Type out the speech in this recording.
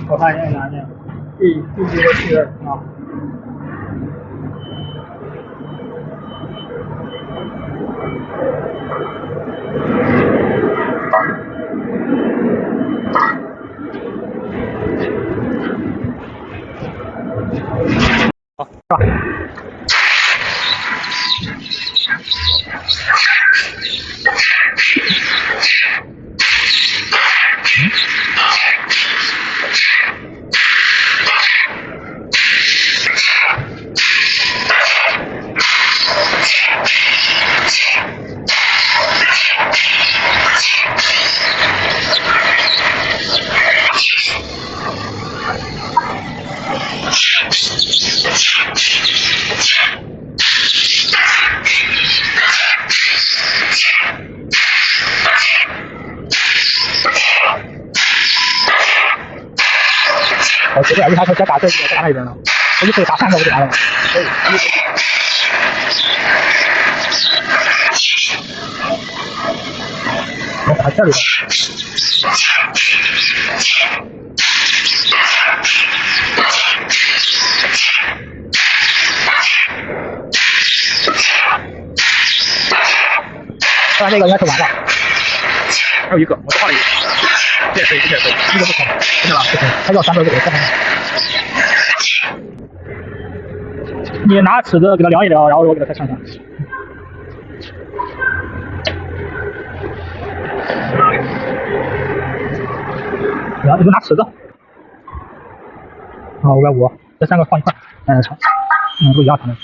我看一下哪呢？第几个第二啊？好，是吧？我觉得一开始先打这个，打那边了。我一会打3个我就打了。我打这里了。当然这个应该是完了。还有一个，我画了一个。这也可以，这也可以，一个不成，对吧？不成，他要3个就给他。你拿尺子给他量一量，然后我给他再称称。然后你就拿尺子。550，这3个放一块，称。都一样长的。